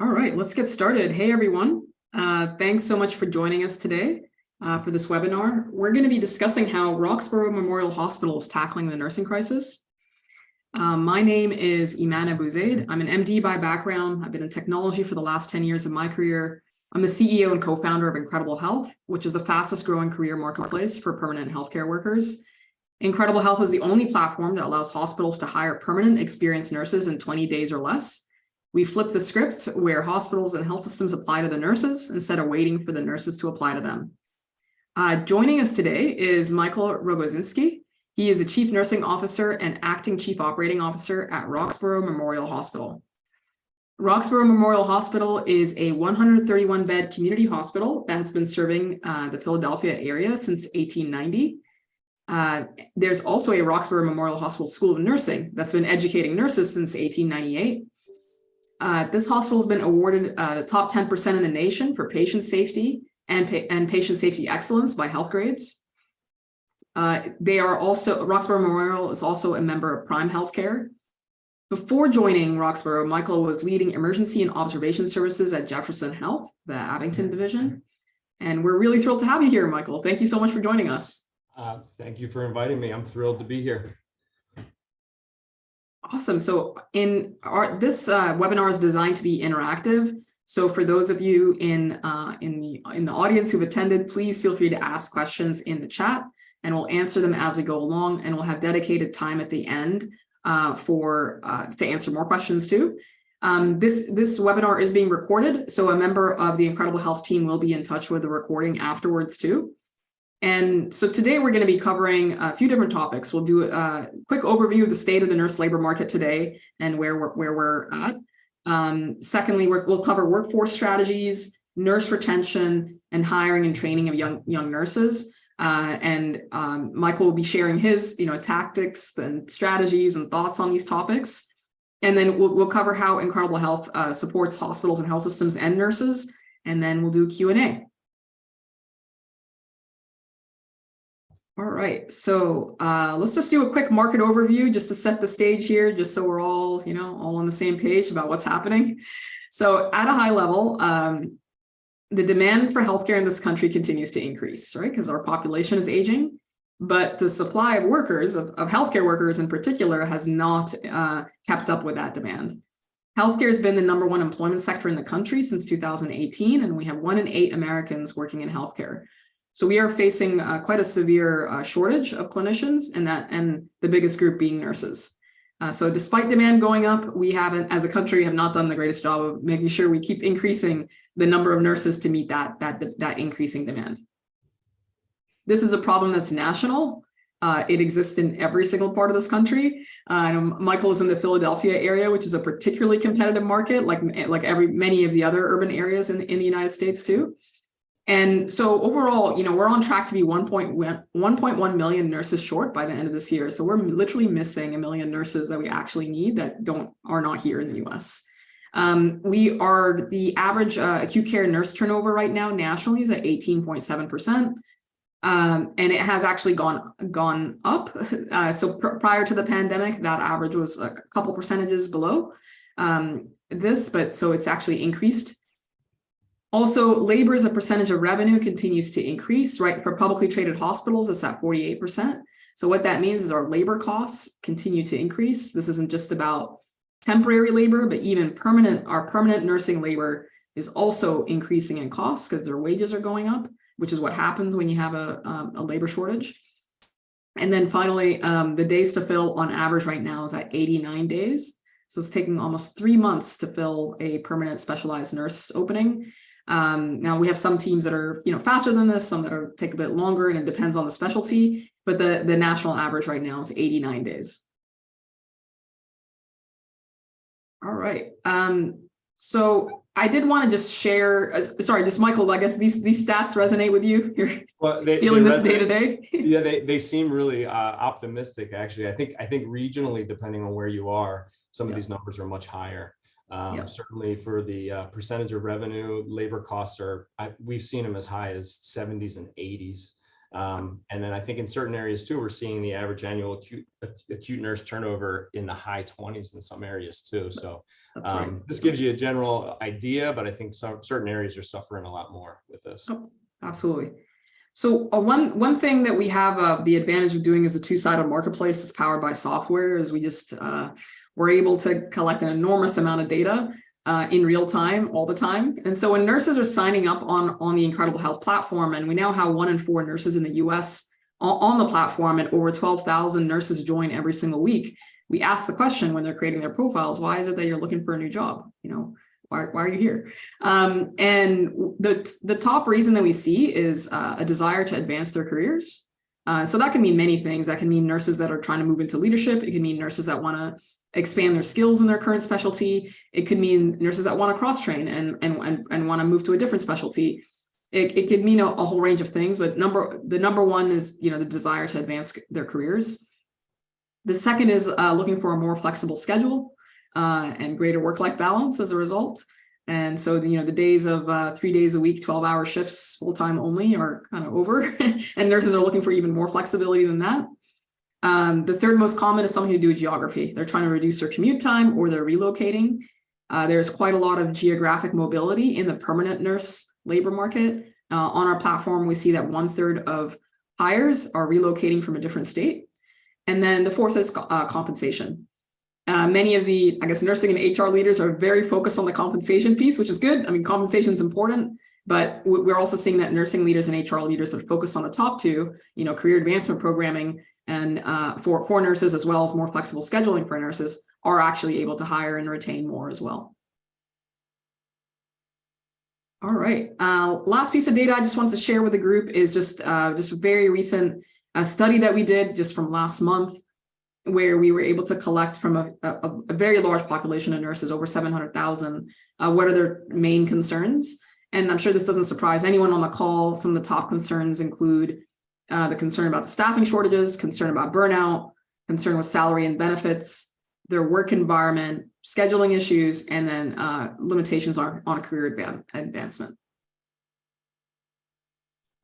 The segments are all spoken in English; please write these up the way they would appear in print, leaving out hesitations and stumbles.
All right, let's get started. Hey, everyone. Thanks so much for joining us today for this webinar. We're going to be discussing how Roxborough Memorial Hospital is tackling the nursing crisis. My name is Iman Abuzaid. I'm an MD by background. I've been in technology for the last 10 years of my career. I'm the CEO and co-founder of Incredible Health, which is the fastest growing career marketplace for permanent healthcare workers. Incredible Health is the only platform that allows hospitals to hire permanent experienced nurses in 20 days or less. We flip the script where hospitals and health systems apply to the nurses instead of waiting for the nurses to apply to them. Joining us today is Michael Rogozinski. He is the Chief Nursing Officer and Acting Chief Operating Officer at Roxborough Memorial Hospital. Roxborough Memorial Hospital is a 131-bed community hospital that has been serving the Philadelphia area since 1890. There's also a Roxborough Memorial Hospital School of Nursing that's been educating nurses since 1898. This hospital has been awarded the top 10% in the nation for patient safety and patient safety excellence by Health Grades. Roxborough Memorial is also a member of Prime Healthcare. Before joining Roxborough, Michael was leading emergency and observation services at Jefferson Health, the Abington division. And we're really thrilled to have you here, Michael. Thank you so much for joining us. Thank you for inviting me. I'm thrilled to be here. Awesome. So this webinar is designed to be interactive. So for those of you in the audience who've attended, please feel free to ask questions in the chat, and we'll answer them as we go along. And we'll have dedicated time at the end to answer more questions too. This webinar is being recorded, so a member of the Incredible Health team will be in touch with the recording afterwards too. And so today we're going to be covering a few different topics. We'll do a quick overview of the state of the nurse labor market today and where we're at. Secondly, we'll cover workforce strategies, nurse retention, and hiring and training of young nurses. Michael will be sharing his tactics and strategies and thoughts on these topics. And then we'll cover how Incredible Health supports hospitals and health systems and nurses. And then we'll do Q&A. All right, so let's just do a quick market overview just to set the stage here, just so we're all, all on the same page about what's happening. So at a high level, the demand for healthcare in this country continues to increase, right? Because our population is aging, but the supply of workers, of healthcare workers in particular, has not kept up with that demand. Healthcare has been the #1 employment sector in the country since 2018, and we have 1 in 8 Americans working in healthcare. So we are facing quite a severe shortage of clinicians, and the biggest group being nurses. So despite demand going up, we haven't, as a country, have not done the greatest job of making sure we keep increasing the number of nurses to meet that increasing demand. This is a problem that's national. It exists in every single part of this country. Michael is in the Philadelphia area, which is a particularly competitive market, like many of the other urban areas in the United States too. And so overall, we're on track to be 1.1 million nurses short by the end of this year. So we're literally missing 1 million nurses that we actually need that are not here in the US. We are the average acute care nurse turnover right now nationally is at 18.7%. And it has actually gone up. So prior to the pandemic, that average was a couple percentages below this, but so it's actually increased. Also, labor as a percentage of revenue continues to increase, right? For publicly traded hospitals, it's at 48%. So what that means is our labor costs continue to increase. This isn't just about temporary labor, but even our permanent nursing labor is also increasing in costs because their wages are going up, which is what happens when you have a labor shortage. And then finally, the days to fill on average right now is at 89 days. So it's taking almost 3 months to fill a permanent specialized nurse opening. Now we have some teams that are faster than this, some that take a bit longer, and it depends on the specialty, but the national average right now is 89 days. All right. So I did want to just share, just Michael, I guess these stats resonate with you. You're feeling this day to day? Yeah, they seem really optimistic, actually. I think regionally, depending on where you are, some of these numbers are much higher. Certainly for the percentage of revenue, labor costs we've seen them as high as 70s and 80s. And then I think in certain areas too, we're seeing the average annual acute nurse turnover in the high 20s in some areas too. So That's right. this gives you a general idea, but I think certain areas are suffering a lot more with this. Oh, absolutely. So one thing that we have the advantage of doing is a two-sided marketplace that's powered by software is we just we're able to collect an enormous amount of data in real time all the time. And so when nurses are signing up on the Incredible Health platform, and we now have 1 in 4 nurses in the US on the platform, and over 12,000 nurses join every single week, we ask the question when they're creating their profiles, why is it that you're looking for a new job? You know, why are you here? And the top reason that we see is a desire to advance their careers. So that can mean many things. That can mean nurses that are trying to move into leadership. It can mean nurses that want to expand their skills in their current specialty. It could mean nurses that want to cross-train and want to move to a different specialty. It could mean a whole range of things, but the number one is, you know, the desire to advance their careers. The second is looking for a more flexible schedule and greater work-life balance as a result. And so, you know, the days of 3 days a week, 12-hour shifts, full-time only are kind of over, and nurses are looking for even more flexibility than that. The third most common is something to do with geography. They're trying to reduce their commute time or they're relocating. There's quite a lot of geographic mobility in the permanent nurse labor market. On our platform, we see that 1/3 of hires are relocating from a different state. And then the fourth is compensation. Many of the, I guess, nursing and HR leaders are very focused on the compensation piece, which is good. I mean, compensation is important, but we're also seeing that nursing leaders and HR leaders are focused on the top two, you know, career advancement programming and for nurses, as well as more flexible scheduling for nurses, are actually able to hire and retain more as well. All right. Last piece of data I just wanted to share with the group is just a very recent study that we did just from last month, where we were able to collect from a very large population of nurses, over 700,000, what are their main concerns. And I'm sure this doesn't surprise anyone on the call. Some of the top concerns include the concern about the staffing shortages, concern about burnout, concern with salary and benefits, their work environment, scheduling issues, and then limitations on career advancement.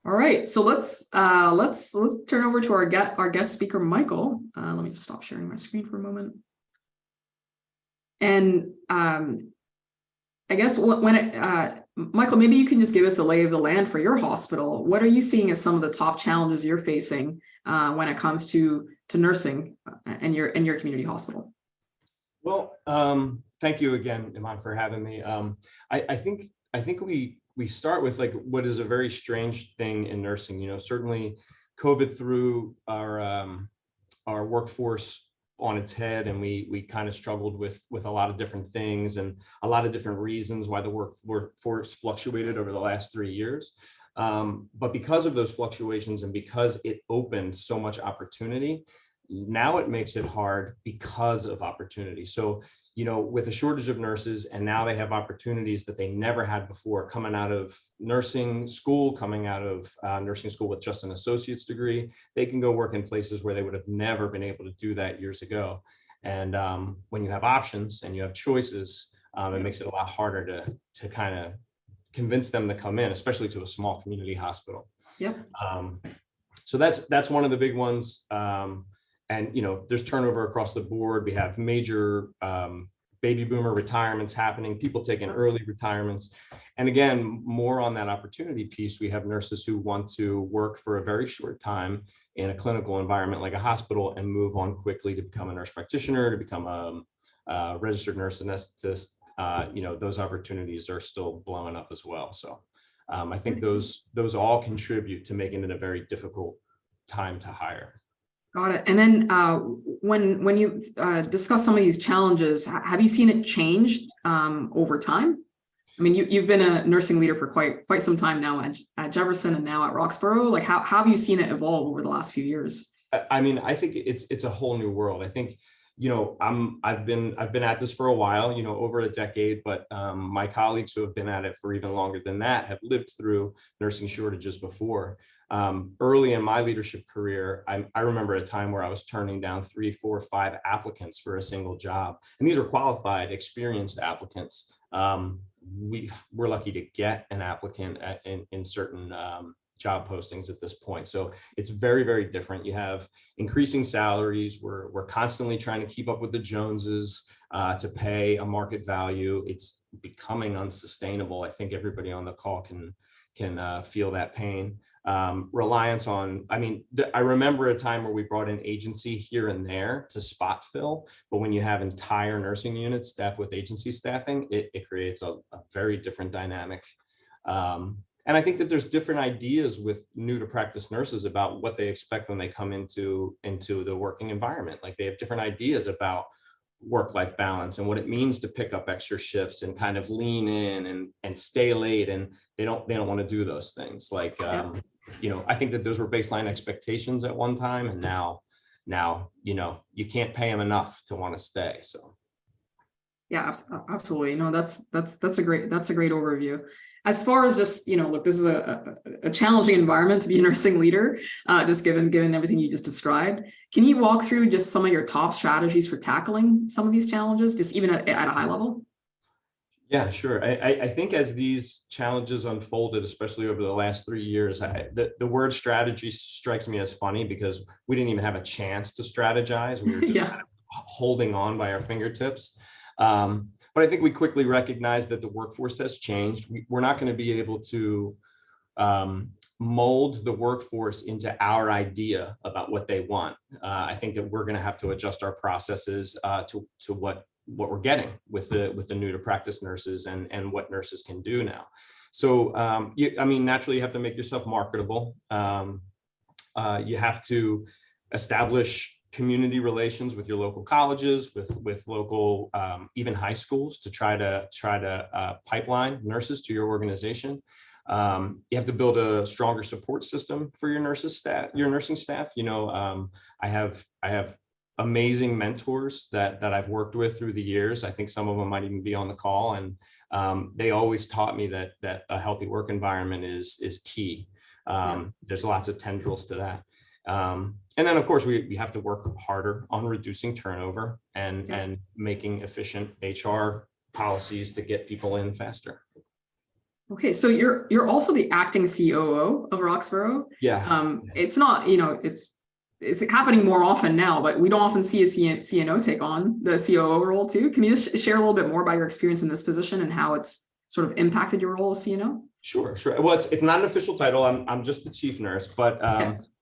All right, so let's turn over to our guest speaker, Michael. Let me just stop sharing my screen for a moment. And I guess Michael, maybe you can just give us the lay of the land for your hospital. What are you seeing as some of the top challenges you're facing when it comes to nursing and your community hospital? Well, thank you again, Iman, for having me. I think we start with like what is a very strange thing in nursing. You know, certainly COVID threw our workforce on its head, and we kind of struggled with a lot of different things and a lot of different reasons why the workforce fluctuated over the last 3 years. But because of those fluctuations and because it opened so much opportunity, now it makes it hard because of opportunity. So, you know, with a shortage of nurses, and now they have opportunities that they never had before, coming out of nursing school, coming out of nursing school with just an associate's degree, they can go work in places where they would have never been able to do that years ago. And when you have options and you have choices, it makes it a lot harder to kind of convince them to come in, especially to a small community hospital. Yep. So that's one of the big ones. And, you know, there's turnover across the board. We have major baby boomer retirements happening, people taking early retirements. And again, more on that opportunity piece, we have nurses who want to work for a very short time in a clinical environment like a hospital and move on quickly to become a nurse practitioner, to become a registered nurse anesthetist. You know, those opportunities are still blowing up as well. So I think those all contribute to making it a very difficult time to hire. Got it. And then when you discuss some of these challenges, have you seen it change over time? I mean, you've been a nursing leader for quite some time now at Jefferson and now at Roxborough. Like, how have you seen it evolve over the last few years? I mean, I think it's a whole new world. I think, you know, I've been at this for a while, you know, over a decade, but my colleagues who have been at it for even longer than that have lived through nursing shortages before. Early in my leadership career, I remember a time where I was turning down 3, 4, 5 applicants for a single job. And these were qualified, experienced applicants. We're lucky to get an applicant in certain job postings at this point. So it's very, very different. You have increasing salaries. We're constantly trying to keep up with the Joneses to pay a market value. It's becoming unsustainable. I think everybody on the call can feel that pain. Reliance on, I remember a time where we brought in agency here and there to spot fill, but when you have entire nursing units staffed with agency staffing, it creates a very different dynamic. And I think that there's different ideas with new to practice nurses about what they expect when they come into the working environment. Like they have different ideas about work-life balance and what it means to pick up extra shifts and kind of lean in and stay late, and they don't want to do those things. Like I think that those were baseline expectations at one time, and now you can't pay them enough to want to stay. So yeah, absolutely. No, that's a great overview. As far as just, look, this is a challenging environment to be a nursing leader, just given everything you just described. Can you walk through just some of your top strategies for tackling some of these challenges, just even at a high level? Yeah, sure. I think as these challenges unfolded, especially over the last 3 years, the word strategy strikes me as funny because we didn't even have a chance to strategize. We were just kind of holding on by our fingertips. But I think we quickly recognized that the workforce has changed. We're not going to be able to mold the workforce into our idea about what they want. I think that we're going to have to adjust our processes to what we're getting with the new to practice nurses and what nurses can do now. So, naturally you have to make yourself marketable. You have to establish community relations with your local colleges, with local, even high schools, to try to pipeline nurses to your organization. You have to build a stronger support system for your nursing staff. I have amazing mentors that I've worked with through the years. I think some of them might even be on the call, and they always taught me that a healthy work environment is key. There's lots of tendrils to that. And then, of course, we have to work harder on reducing turnover and making efficient HR policies to get people in faster. Okay, so you're also the acting COO of Roxborough. Yeah. It's not, it's happening more often now, but we don't often see a CNO take on the COO role too. Can you just share a little bit more about your experience in this position and how it's sort of impacted your role as CNO? Sure. Well, it's not an official title. I'm just the chief nurse, but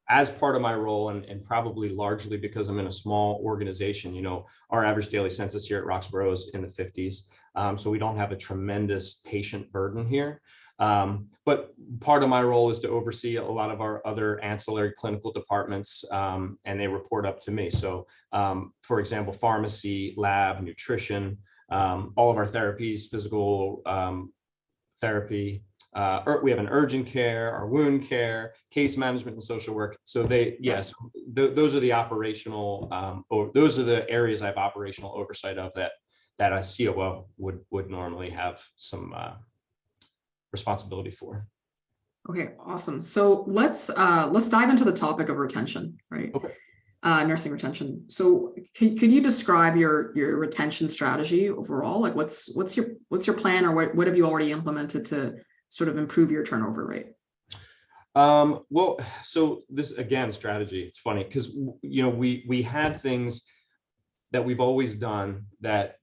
as part of my role, and probably largely because I'm in a small organization, our average daily census here at Roxborough is in the 50s. So we don't have a tremendous patient burden here. But part of my role is to oversee a lot of our other ancillary clinical departments, and they report up to me. So, for example, pharmacy, lab, nutrition, all of our therapies, physical therapy, we have an urgent care, our wound care, case management, and social work. So those are the operational, those are the areas I have operational oversight of that a COO would normally have some responsibility for. Okay, awesome. So let's dive into the topic of retention, right? Okay. Nursing retention. So could you describe your retention strategy overall? Like what's your plan, or what have you already implemented to sort of improve your turnover rate? Well, so this, again, strategy, it's funny because, we had things that we've always done that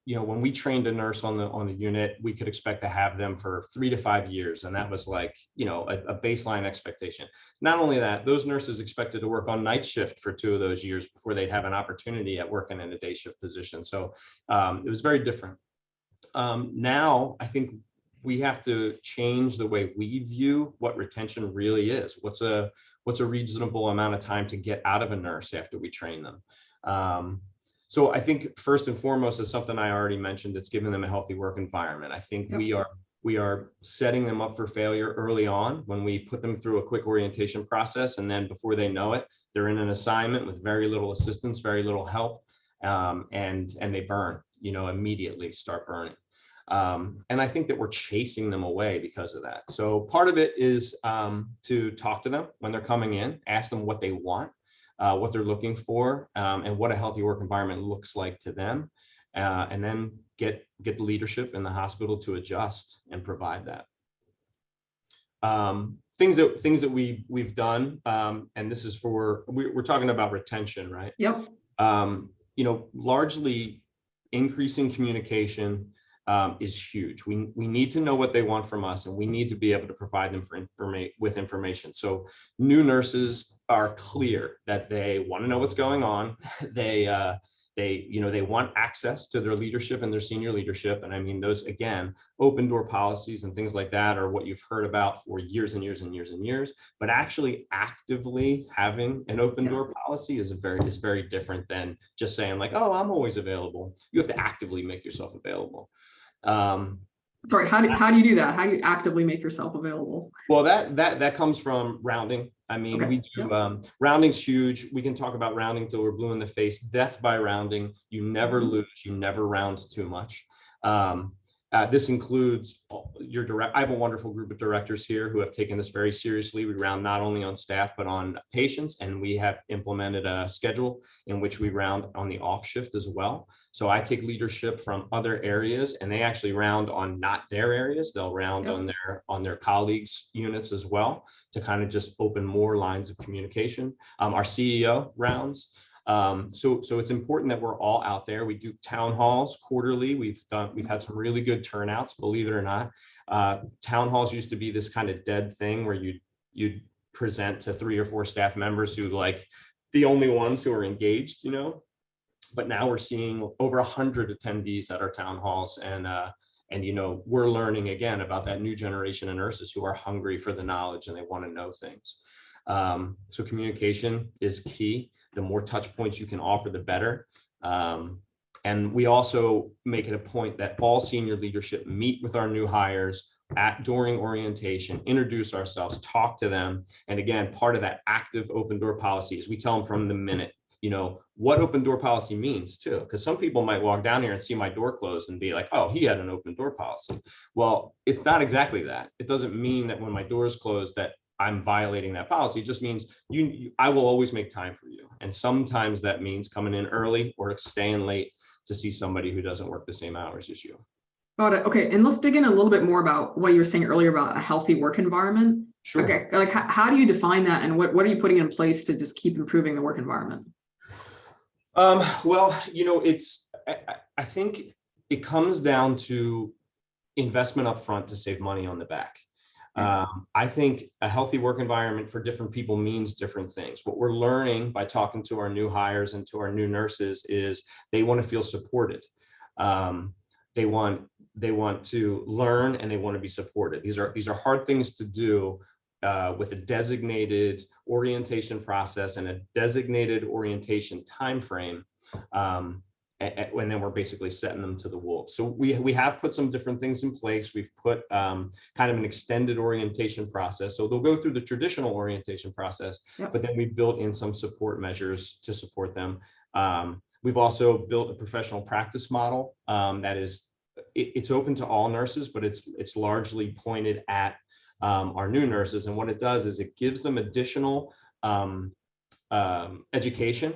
when we trained a nurse on the unit, we could expect to have them for 3 to 5 years. And that was like, a baseline expectation. Not only that, those nurses expected to work on night shift for 2 of those years before they'd have an opportunity at working in a day shift position. So it was very different. Now, I think we have to change the way we view what retention really is. What's a reasonable amount of time to get out of a nurse after we train them? So I think first and foremost is something I already mentioned. It's giving them a healthy work environment. I think we are setting them up for failure early on when we put them through a quick orientation process, and then before they know it, they're in an assignment with very little assistance, very little help, and they burn. Immediately start burning. And I think that we're chasing them away because of that. So part of it is to talk to them when they're coming in, ask them what they want, what they're looking for, and what a healthy work environment looks like to them, and then get the leadership in the hospital to adjust and provide that. things that we've done, and this is for, we're talking about retention, right? Yep. Largely increasing communication is huge. We need to know what they want from us, and we need to be able to provide them with information. So new nurses are clear that they want to know what's going on. They want access to their leadership and their senior leadership. And I mean, those, again, open door policies and things like that are what you've heard about for years and years and years and years. But actually actively having an open door policy is very different than just saying like, oh, I'm always available. You have to actively make yourself available. Sorry, how do you do that? How do you actively make yourself available? Well, that comes from rounding. I mean, we do, rounding's huge. We can talk about rounding till we're blue in the face. Death by rounding. You never lose. You never round too much. This includes your direct. I have a wonderful group of directors here who have taken this very seriously. We round not only on staff, but on patients. And we have implemented a schedule in which we round on the off shift as well. So I take leadership from other areas, and they actually round on not their areas. They'll round on their colleagues' units as well, to kind of just open more lines of communication. Our CEO rounds. So it's important that we're all out there. We do town halls quarterly. We've had some really good turnouts, believe it or not. Town halls used to be this kind of dead thing where you'd present to 3 or 4 staff members who like the only ones who are engaged, but now we're seeing over 100 attendees at our town halls. And we're learning again about that new generation of nurses who are hungry for the knowledge and they want to know things. So communication is key. The more touch points you can offer, the better. And we also make it a point that all senior leadership meet with our new hires during orientation, introduce ourselves, talk to them. And again, part of that active open door policy is we tell them from the minute, what open door policy means too, because some people might walk down here and see my door closed and be like, oh, he had an open door policy. Well, it's not exactly that. It doesn't mean that when my door is closed that I'm violating that policy. It just means I will always make time for you. And sometimes that means coming in early or staying late to see somebody who doesn't work the same hours as you. Got it. Okay. And let's dig in a little bit more about what you were saying earlier about a healthy work environment. Sure. Okay. Like how do you define that, and what are you putting in place to just keep improving the work environment? Well, I think it comes down to investment up front to save money on the back. I think a healthy work environment for different people means different things. What we're learning by talking to our new hires and to our new nurses is they want to feel supported. They want to learn and they want to be supported. These are hard things to do with a designated orientation process and a designated orientation timeframe. When then we're basically setting them to the wolves. So we have put some different things in place. We've put kind of an extended orientation process. So they'll go through the traditional orientation process, but then we built in some support measures to support them. We've also built a professional practice model that it's open to all nurses, but it's largely pointed at our new nurses. And what it does is it gives them additional education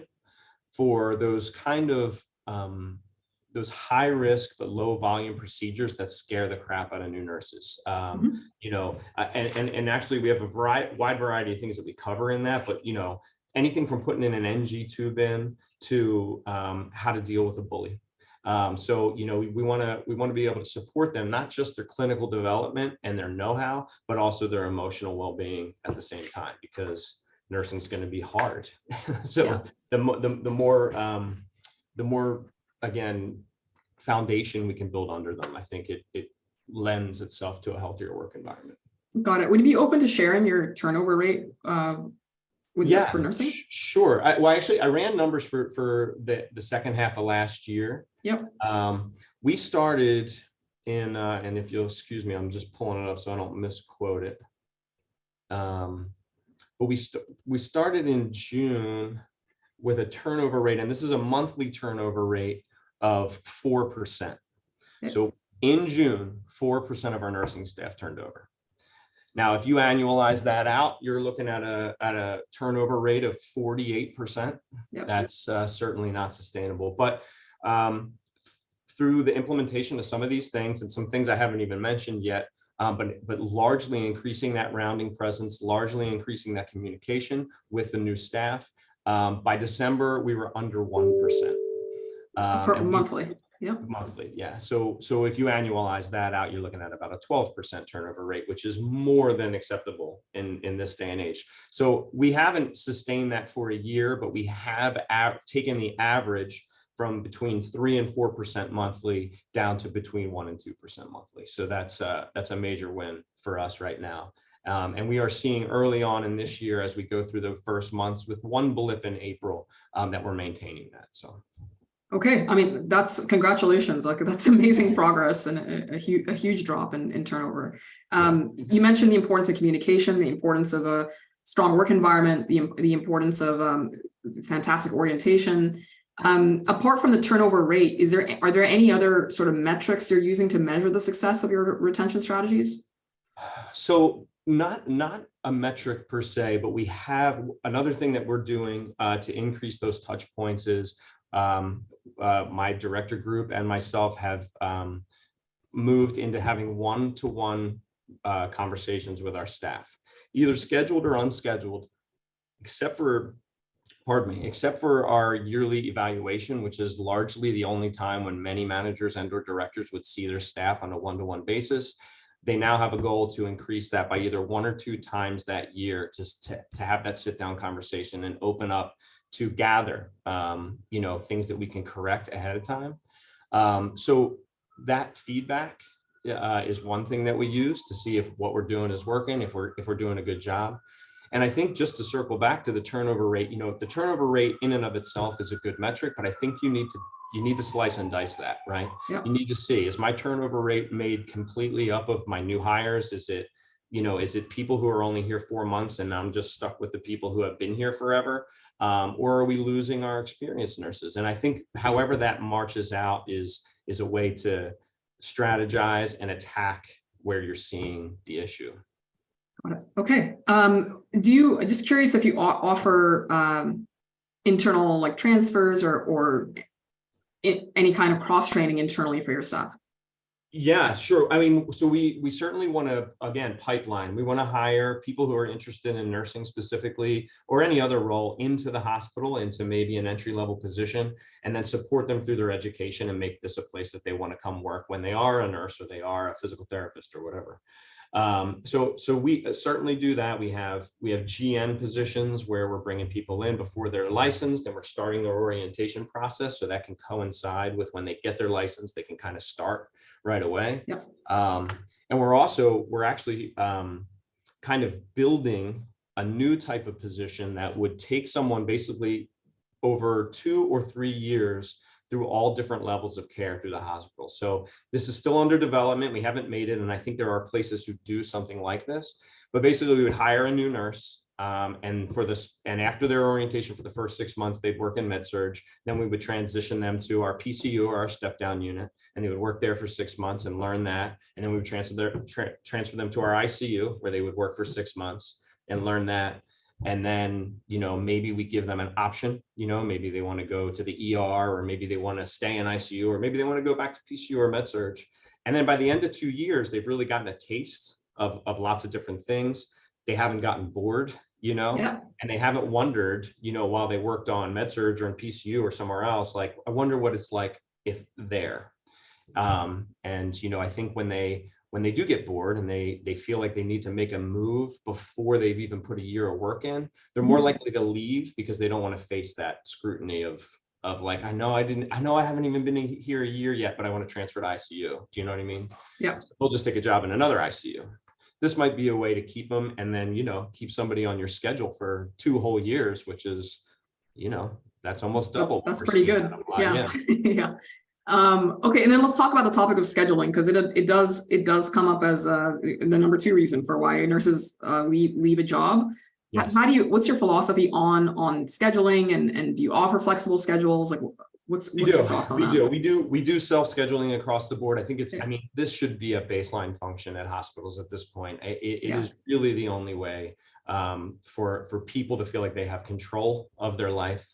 for those kind of those high risk but low volume procedures that scare the crap out of new nurses. And actually we have a wide variety of things that we cover in that, but anything from putting in an NG tube in to how to deal with a bully. So we want to be able to support them, not just their clinical development and their know-how, but also their emotional well-being at the same time, because nursing is going to be hard. So the more, again, foundation we can build under them, I think it lends itself to a healthier work environment. Got it. Would you be open to sharing your turnover rate for nursing? Sure. I ran numbers for the second half of last year. Yep. We started in, and if you'll excuse me, I'm just pulling it up so I don't misquote it. But we started in June with a turnover rate, and this is a monthly turnover rate of 4%. Yep. So in June, 4% of our nursing staff turned over. Now, if you annualize that out, you're looking at a turnover rate of 48%. Yep. That's certainly not sustainable. But through the implementation of some of these things and some things I haven't even mentioned yet, but largely increasing that rounding presence, largely increasing that communication with the new staff. By December, we were under 1%. For And monthly. Yeah. monthly, yeah. So if you annualize that out, you're looking at about a 12% turnover rate, which is more than acceptable in this day and age. So we haven't sustained that for a year, but we have taken the average from between 3 and 4% monthly down to between 1 and 2% monthly. So that's a major win for us right now. And we are seeing early on in this year, as we go through the first months, with one blip in April, that we're maintaining that. So. Okay, I mean, that's congratulations. Like, that's amazing progress and a huge drop in turnover. You mentioned the importance of communication, the importance of a strong work environment, the importance of fantastic orientation. Apart from the turnover rate, are there any other sort of metrics you're using to measure the success of your retention strategies? So not a metric per se, but we have another thing that we're doing to increase those touch points is my director group and myself have moved into having one-to-one conversations with our staff, either scheduled or unscheduled, except for our yearly evaluation, which is largely the only time when many managers and or directors would see their staff on a one-to-one basis. They now have a goal to increase that by either 1 or 2 times that year to have that sit down conversation and open up to gather, things that we can correct ahead of time. So that feedback is one thing that we use to see if what we're doing is working, if we're doing a good job. And I think just to circle back to the turnover rate, the turnover rate in and of itself is a good metric, but I think you need to slice and dice that, right? Yep. You need to see, is my turnover rate made completely up of my new hires? Is it people who are only here 4 months and I'm just stuck with the people who have been here forever? Or are we losing our experienced nurses? And I think however that marches out is a way to strategize and attack where you're seeing the issue. Okay. Just curious if you offer internal like transfers or any kind of cross training internally for your staff? Yeah, sure. I mean, so we certainly want to, again, pipeline. We want to hire people who are interested in nursing specifically, or any other role, into the hospital, into maybe an entry-level position, and then support them through their education and make this a place that they want to come work when they are a nurse or they are a physical therapist or whatever. So we certainly do that. We have GN positions where we're bringing people in before they're licensed, and we're starting their orientation process, so that can coincide with when they get their license. They can kind of start right away. Yep. And we're actually kind of building a new type of position that would take someone basically over 2 or 3 years through all different levels of care through the hospital. So this is still under development. We haven't made it. And I think there are places who do something like this, but basically we would hire a new nurse. And after their orientation for the first 6 months, they'd work in med-surg. Then we would transition them to our PCU or our step-down unit, and they would work there for 6 months and learn that. And then we would transfer them to our ICU, where they would work for 6 months and learn that. And then, maybe we give them an option, maybe they want to go to the ER, or maybe they want to stay in ICU, or maybe they want to go back to PCU or med-surg. And then by the end of 2 years, they've really gotten a taste of lots of different things. They haven't gotten bored, Yeah. and they haven't wondered, while they worked on med-surg or in PCU or somewhere else, like, I wonder what it's like if there. I think when they do get bored and they feel like they need to make a move before they've even put a year of work in, they're more likely to leave because they don't want to face that scrutiny of like, I know I haven't even been here a year yet, but I want to transfer to ICU. Do you know what I mean? Yeah. So they'll just take a job in another ICU. This might be a way to keep them, and then, keep somebody on your schedule for 2 whole years, which is, that's almost double. That's pretty good. Yeah. Yeah. Yeah. Okay, and then let's talk about the topic of scheduling, because it does come up as the number 2 reason for why nurses leave a job. Yes. What's your philosophy on scheduling, and do you offer flexible schedules? Like, what's your thoughts on that? We do self-scheduling across the board. I think this should be a baseline function at hospitals at this point. It is really the only way for people to feel like they have control of their life.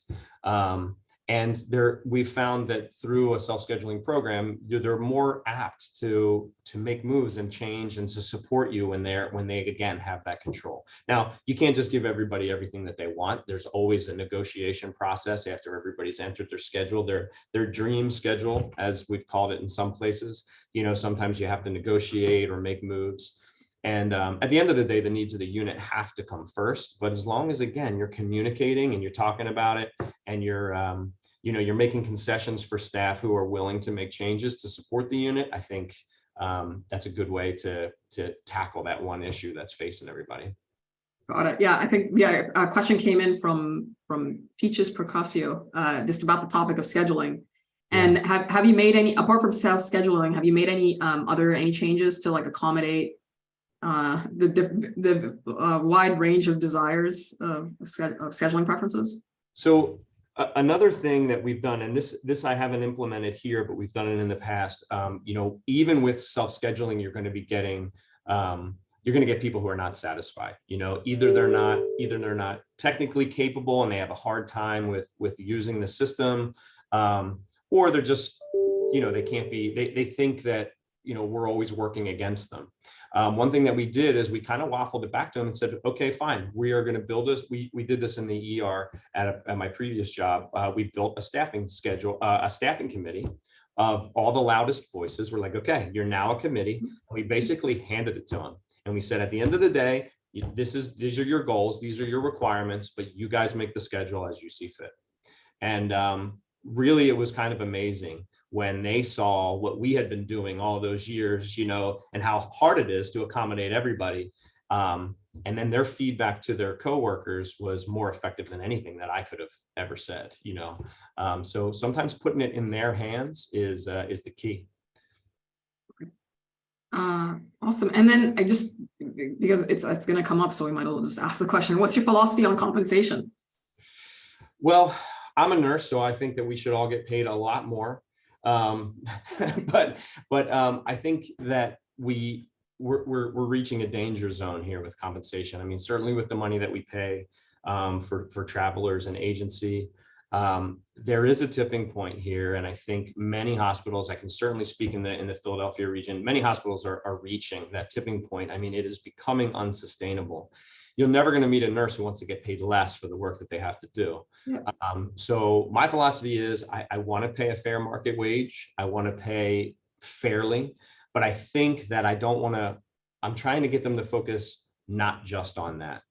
And we found that through a self-scheduling program, they're more apt to make moves and change and to support you when they again have that control. Now, you can't just give everybody everything that they want. There's always a negotiation process after everybody's entered their schedule, their dream schedule, as we've called it in some places. Sometimes you have to negotiate or make moves. And at the end of the day, the needs of the unit have to come first. But as long as, again, you're communicating and you're talking about it, and you're making concessions for staff who are willing to make changes to support the unit, I think that's a good way to tackle that one issue that's facing everybody. Got it. Yeah, I think a question came in from Peaches Percasio, just about the topic of scheduling. And Yeah. have you made any, apart from self-scheduling, have you made any any changes to like accommodate the wide range of desires of scheduling preferences? So another thing that we've done, and this I haven't implemented here, but we've done it in the past, even with self-scheduling, you're going to be getting, you're going to get people who are not satisfied. Either they're not technically capable and they have a hard time with using the system, or they're just, they can't be, they think that, we're always working against them. One thing that we did is we kind of waffled it back to them and said, okay, fine, we are going to build this. We did this in the ER at my previous job. We built a staffing schedule, a staffing committee of all the loudest voices. We're like, okay, you're now a committee. And we basically handed it to them. And we said, at the end of the day, these are your goals, these are your requirements, but you guys make the schedule as you see fit. And really, it was kind of amazing when they saw what we had been doing all those years, and how hard it is to accommodate everybody. And then their feedback to their coworkers was more effective than anything that I could have ever said, So sometimes putting it in their hands is the key. Awesome. And then because it's going to come up, so we might as well just ask the question, what's your philosophy on compensation? Well, I'm a nurse, so I think that we should all get paid a lot more. But I think that we're reaching a danger zone here with compensation. I mean, certainly with the money that we pay for travelers and agency, there is a tipping point here, and I think many hospitals, I can certainly speak in the Philadelphia region, many hospitals are reaching that tipping point. I mean, it is becoming unsustainable. You're never going to meet a nurse who wants to get paid less for the work that they have to do. Yeah. So my philosophy is I want to pay a fair market wage. I want to pay fairly, but I think that I'm trying to get them to focus not just on that.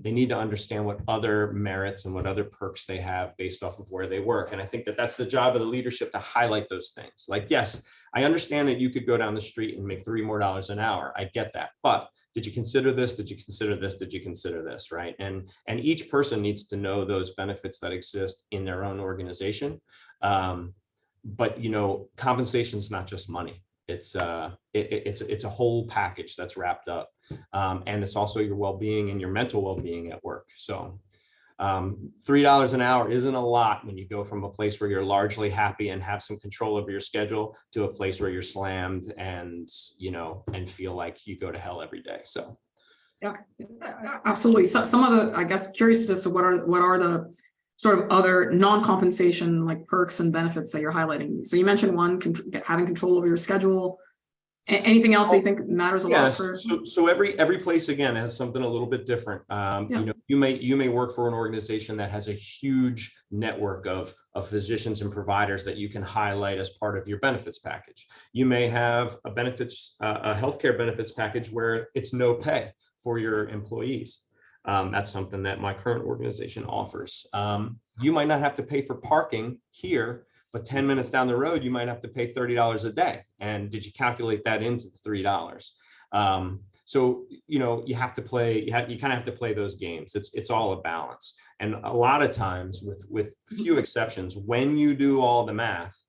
They need to understand what other merits and what other perks they have based off of where they work. And I think that that's the job of the leadership, to highlight those things. Like, yes, I understand that you could go down the street and make $3 more an hour. I get that. But did you consider this? Did you consider this? Did you consider this? Right. And each person needs to know those benefits that exist in their own organization. But, compensation is not just money. It's a whole package that's wrapped up. And it's also your well-being and your mental well-being at work. So $3 an hour isn't a lot when you go from a place where you're largely happy and have some control over your schedule to a place where you're slammed and feel like you go to hell every day. So yeah, absolutely. So some of the, I guess, curious as to what are the sort of other non-compensation like perks and benefits that you're highlighting. So you mentioned one, having control over your schedule. Anything else that you think matters a lot for? So every place again has something a little bit different. You may work for an organization that has a huge network of physicians and providers that you can highlight as part of your benefits package. You may have a healthcare benefits package where it's no pay for your employees. That's something that my current organization offers. You might not have to pay for parking here, but 10 minutes down the road, you might have to pay $30 a day. And did you calculate that into the $3? So, you have to play, you kind of have to play those games. It's all a balance. And a lot of times, with few exceptions, when you do all the math,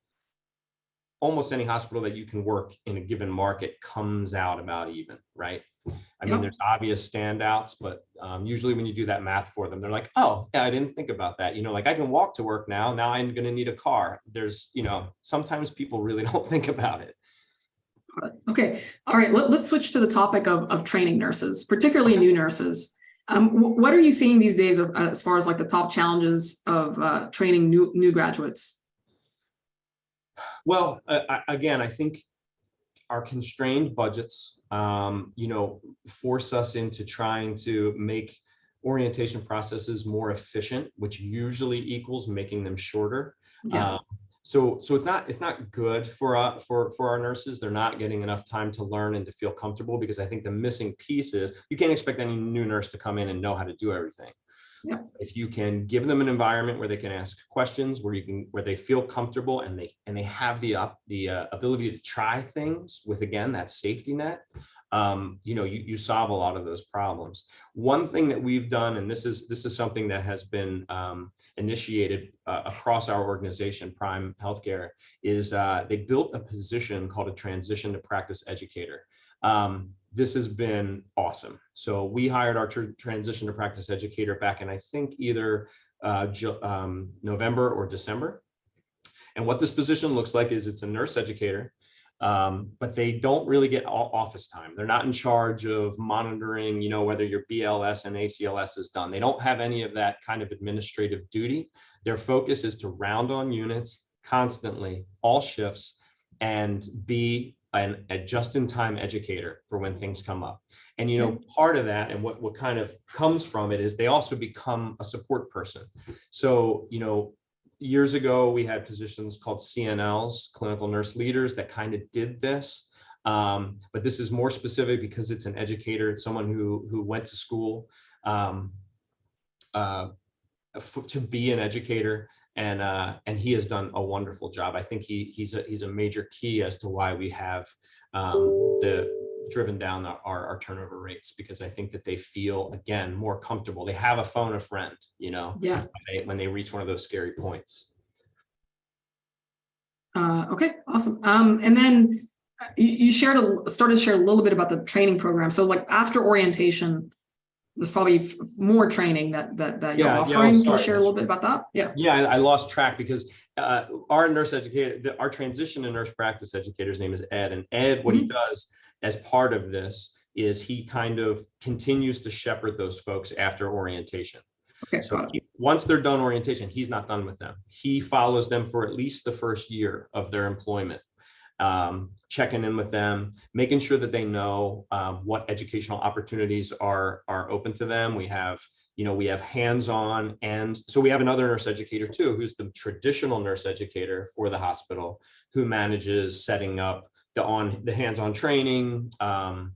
almost any hospital that you can work in a given market comes out about even, right? I mean, there's obvious standouts, but usually when you do that math for them, they're like, oh, yeah, I didn't think about that. Like I can walk to work now. Now I'm going to need a car. There's, sometimes people really don't think about it. Okay. All right. Let's switch to the topic of training nurses, particularly new nurses. What are you seeing these days as far as like the top challenges of training new graduates? Well, again, I think our constrained budgets, force us into trying to make orientation processes more efficient, which usually equals making them shorter. Yeah. So it's not good for our nurses. They're not getting enough time to learn and to feel comfortable, because I think the missing piece is you can't expect any new nurse to come in and know how to do everything. Yeah. If you can give them an environment where they can ask questions, where they feel comfortable, and they have the ability to try things with, again, that safety net, you solve a lot of those problems. One thing that we've done, and this is something that has been initiated across our organization, Prime Healthcare, is they built a position called a transition to practice educator. This has been awesome. So we hired our transition to practice educator back in, I think, either November or December. And what this position looks like is it's a nurse educator, but they don't really get office time. They're not in charge of monitoring, whether your BLS and ACLS is done. They don't have any of that kind of administrative duty. Their focus is to round on units constantly, all shifts, and be a just-in-time educator for when things come up. And part of that, and what kind of comes from it, is they also become a support person. So years ago we had positions called CNLs, clinical nurse leaders, that kind of did this, but this is more specific because it's an educator. It's someone who went to school to be an educator, and he has done a wonderful job. I think he's a major key as to why we have driven down our turnover rates, because I think that they feel, again, more comfortable. They have a phone a friend, Yeah. when they reach one of those scary points. Okay, awesome. And then you started to share a little bit about the training program. So like after orientation, there's probably more training that you're offering. Can you share a little bit about that? Yeah. Yeah, I lost track because our nurse educator, our transition to nurse practice educator's name is Ed. And Ed, what he does as part of this is he kind of continues to shepherd those folks after orientation. Okay, so once they're done orientation, he's not done with them. He follows them for at least the first year of their employment, checking in with them, making sure that they know what educational opportunities are open to them. We have hands-on, and so we have another nurse educator too, who's the traditional nurse educator for the hospital, who manages setting up the hands-on training, and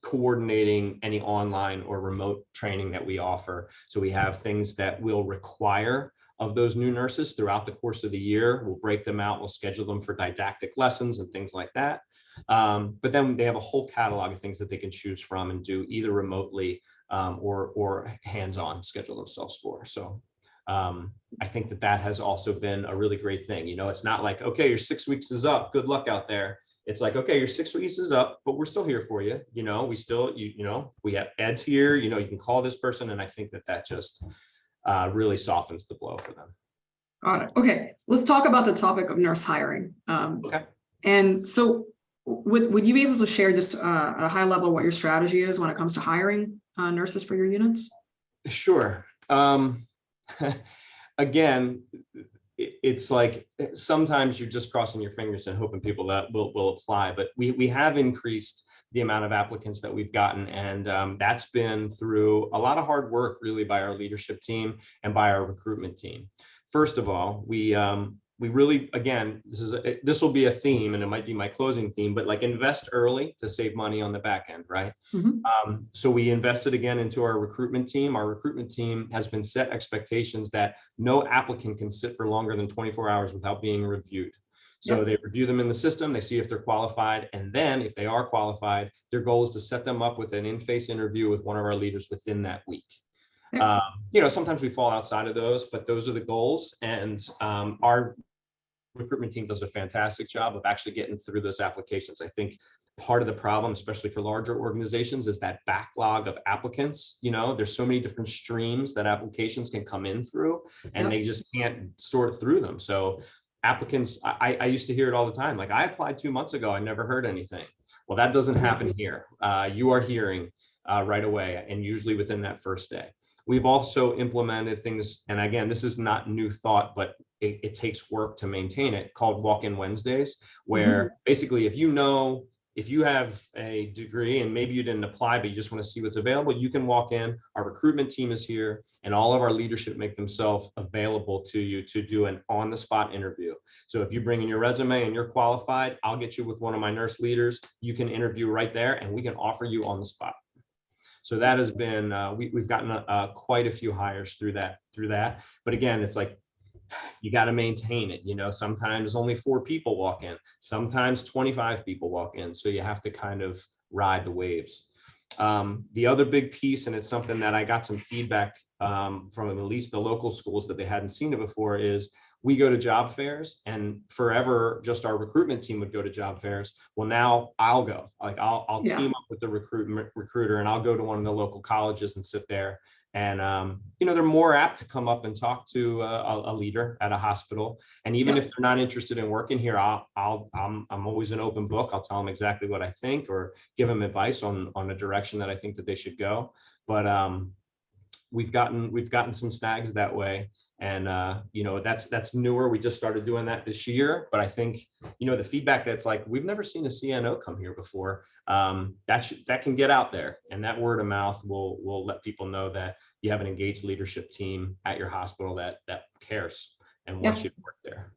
coordinating any online or remote training that we offer. So we have things that will require of those new nurses throughout the course of the year. We'll break them out, we'll schedule them for didactic lessons and things like that. But then they have a whole catalog of things that they can choose from and do either remotely or hands-on, schedule themselves for. So I think that has also been a really great thing. It's not like, okay, your 6 weeks is up, good luck out there. It's like, okay, your 6 weeks is up, but we're still here for you. We still, we have Ed's here, you can call this person. And I think that just really softens the blow for them. Got it. Okay, let's talk about the topic of nurse hiring. Okay. And so would you be able to share just at a high level what your strategy is when it comes to hiring nurses for your units? Sure. Again, it's like sometimes you're just crossing your fingers and hoping people that will apply, but we have increased the amount of applicants that we've gotten, and that's been through a lot of hard work, really, by our leadership team and by our recruitment team. First of all, we really, again, this will be a theme, and it might be my closing theme, but like invest early to save money on the back end, right? So we invested again into our recruitment team. Our recruitment team has been set expectations that no applicant can sit for longer than 24 hours without being reviewed. So they review them in the system, they see if they're qualified, and then if they are qualified, their goal is to set them up with an in-face interview with one of our leaders within that week. Sometimes we fall outside of those, but those are the goals, and our recruitment team does a fantastic job of actually getting through those applications. I think part of the problem, especially for larger organizations, is that backlog of applicants. There's so many different streams that applications can come in through, and they just can't sort through them. So applicants, I used to hear it all the time, like, I applied 2 months ago, I never heard anything. Well, that doesn't happen here. You are hearing right away, and usually within that first day. We've also implemented things, and again, this is not new thought, but it takes work to maintain it, called walk-in Wednesdays, where basically if you have a degree and maybe you didn't apply, but you just want to see what's available, you can walk in. Our recruitment team is here, and all of our leadership make themselves available to you to do an on-the-spot interview. So if you bring in your resume and you're qualified, I'll get you with one of my nurse leaders. You can interview right there, and we can offer you on the spot. So that has been, we've gotten quite a few hires through that. But again, it's like, you got to maintain it. Sometimes only 4 people walk in, sometimes 25 people walk in. So you have to kind of ride the waves. The other big piece, and it's something that I got some feedback from at least the local schools that they hadn't seen it before, is we go to job fairs, and forever just our recruitment team would go to job fairs. Well, now I'll go, I'll team up with the recruiter, and I'll go to one of the local colleges and sit there. And, they're more apt to come up and talk to a leader at a hospital. And even if they're not interested in working here, I'm always an open book. I'll tell them exactly what I think, or give them advice on a direction that I think that they should go. But we've gotten some snags that way. And, that's newer. We just started doing that this year. But I think, the feedback that's like, we've never seen a CNO come here before. That can get out there. And that word of mouth will let people know that you have an engaged leadership team at your hospital that cares and wants you to work there.